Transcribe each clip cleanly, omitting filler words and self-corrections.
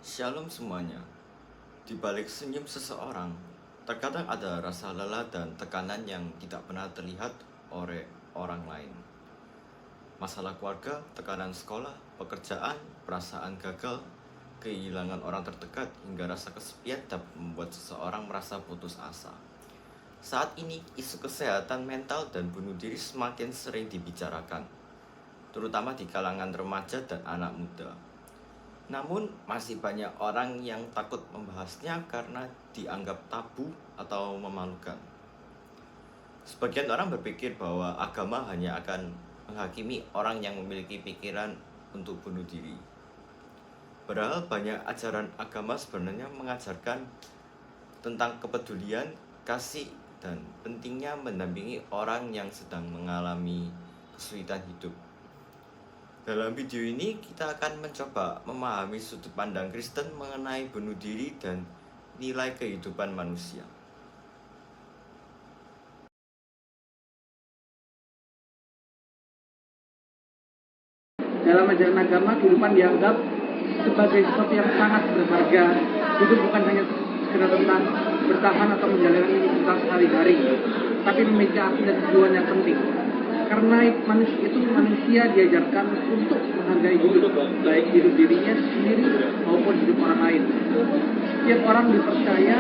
Shalom semuanya. Di balik senyum seseorang, terkadang ada rasa lelah dan tekanan yang tidak pernah terlihat oleh orang lain. Masalah keluarga, tekanan sekolah, pekerjaan, perasaan gagal, kehilangan orang terdekat, hingga rasa kesepian dapat membuat seseorang merasa putus asa. Saat ini, isu kesehatan mental dan bunuh diri semakin sering dibicarakan, terutama di kalangan remaja dan anak muda. Namun, masih banyak orang yang takut membahasnya karena dianggap tabu atau memalukan. Sebagian orang berpikir bahwa agama hanya akan menghakimi orang yang memiliki pikiran untuk bunuh diri. Padahal banyak ajaran agama sebenarnya mengajarkan tentang kepedulian, kasih, dan pentingnya mendampingi orang yang sedang mengalami kesulitan hidup. Dalam video ini kita akan mencoba memahami sudut pandang Kristen mengenai bunuh diri dan nilai kehidupan manusia. Dalam ajaran agama, kehidupan dianggap sebagai sesuatu yang sangat berharga. Hidup bukan hanya sekedar tentang bertahan atau menjalankan aktivitas sehari-hari, tapi memiliki arti dan tujuan yang penting. Karena manusia diajarkan untuk menghargai hidup, baik hidup dirinya sendiri maupun hidup orang lain. Setiap orang dipercaya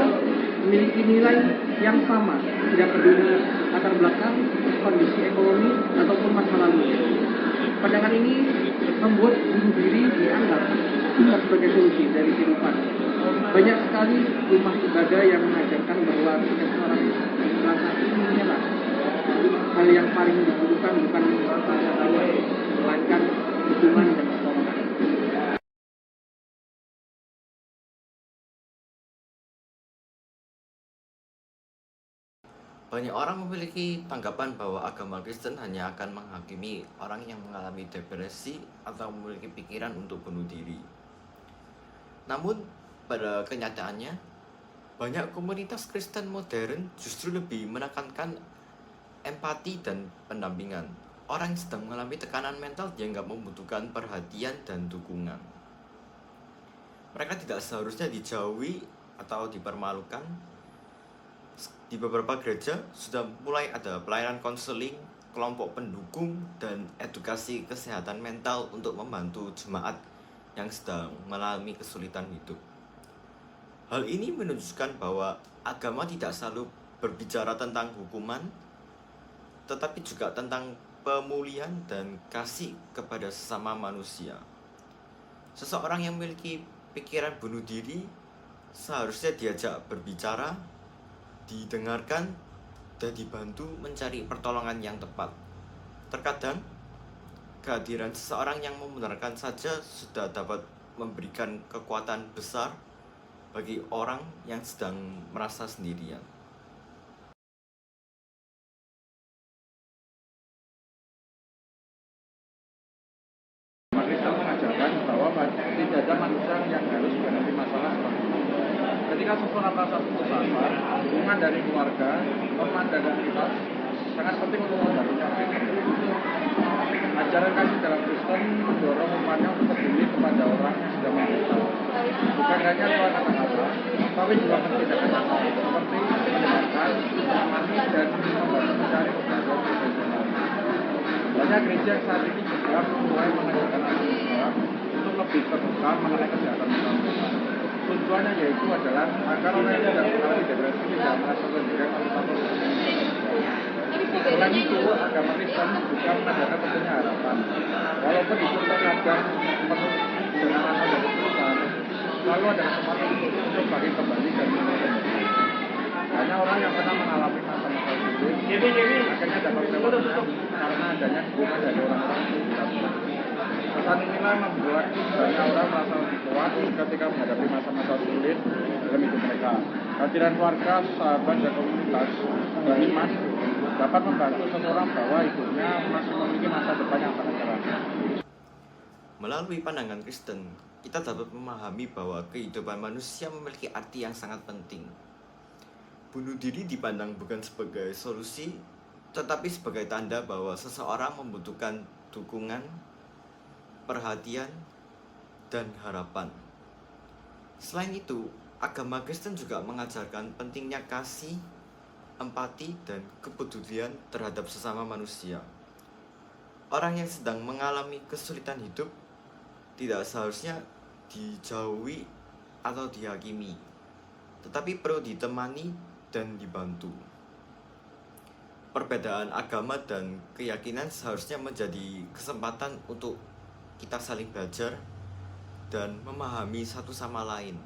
memiliki nilai yang sama, tidak peduli latar belakang, kondisi ekonomi, ataupun masa lalunya. Pandangan ini membuat bunuh diri dianggap bukan sebagai solusi dari kehidupan. Banyak sekali rumah ibadah yang mengajarkan bahwa setiap orang merasa ingin menyerah. Hal yang paling dibutuhkan bukan melainkan dukungan dan pertolongan. Banyak orang memiliki tanggapan bahwa agama Kristen hanya akan menghakimi orang yang mengalami depresi atau memiliki pikiran untuk bunuh diri. Namun, pada kenyataannya, banyak komunitas Kristen modern justru lebih menekankan empati dan pendampingan. Orang yang sedang mengalami tekanan mental dianggap membutuhkan perhatian dan dukungan. Mereka tidak seharusnya dijauhi atau dipermalukan. Di beberapa gereja sudah mulai ada pelayanan konseling, kelompok pendukung, dan edukasi kesehatan mental untuk membantu jemaat yang sedang mengalami kesulitan hidup. Hal ini menunjukkan bahwa agama tidak selalu berbicara tentang hukuman, tetapi juga tentang pemulihan dan kasih kepada sesama manusia. Seseorang yang memiliki pikiran bunuh diri seharusnya diajak berbicara, didengarkan, dan dibantu mencari pertolongan yang tepat. Terkadang, kehadiran seseorang yang membenarkan saja sudah dapat memberikan kekuatan besar bagi orang yang sedang merasa sendirian. Kristen mengajarkan bahwa tidak ada manusia yang harus menghadapi masalah seperti itu. Ketika seseorang merasa putus asa, dukungan dari keluarga, teman, dan komunitas sangat penting untuk membantunya. Ajaran kasih dalam Kristen mendorong umatnya untuk peduli kepada orang yang sedang menderita. Bukan hanya lewat kata-kata, tapi juga mengerjakan hal seperti mendengarkan, menemani, dan membantu mencari kebenaran profesional. Banyak gereja saat ini juga mulai mengajarkan anak muda untuk lebih terbuka mengenai kesehatan mental mereka. Tujuannya yaitu adalah agar orang yang tidak mengalami depresi tidak merasa sendirian atau takut. Selain itu, agama Kristen juga mengajarkan tentunya harapan. Walaupun hidup terkadang penuh dengan hal dan kesulitan, selalu ada kesempatan untuk bangkit kembali dan menyembuhkan. Hanya orang yang pernah mengalami masa-masa sulit akhirnya dapat melewatinya karena adanya dukungan dari orang-orang di sekitar. Pesan inilah membuat banyak orang merasa lebih kuat ketika menghadapi masa-masa sulit dalam hidup mereka. Kehadiran keluarga, sahabat, dan komunitas beriman dapat membantu seseorang bahwa hidupnya masih memiliki masa depan yang sangat cerah. Melalui pandangan Kristen, kita dapat memahami bahwa kehidupan manusia memiliki arti yang sangat penting. Bunuh diri dipandang bukan sebagai solusi, tetapi sebagai tanda bahwa seseorang membutuhkan dukungan, perhatian, dan harapan. Selain itu, agama Kristen juga mengajarkan pentingnya kasih, empati, dan kepedulian terhadap sesama manusia. Orang yang sedang mengalami kesulitan hidup tidak seharusnya dijauhi atau dihakimi, tetapi perlu ditemani dan dibantu. Perbedaan agama dan keyakinan seharusnya menjadi kesempatan untuk kita saling belajar dan memahami satu sama lain.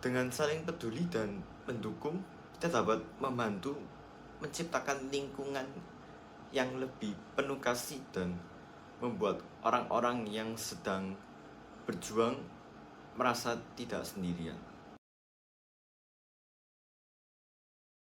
Dengan saling peduli dan mendukung, kita dapat membantu menciptakan lingkungan yang lebih penuh kasih dan membuat orang-orang yang sedang berjuang merasa tidak sendirian.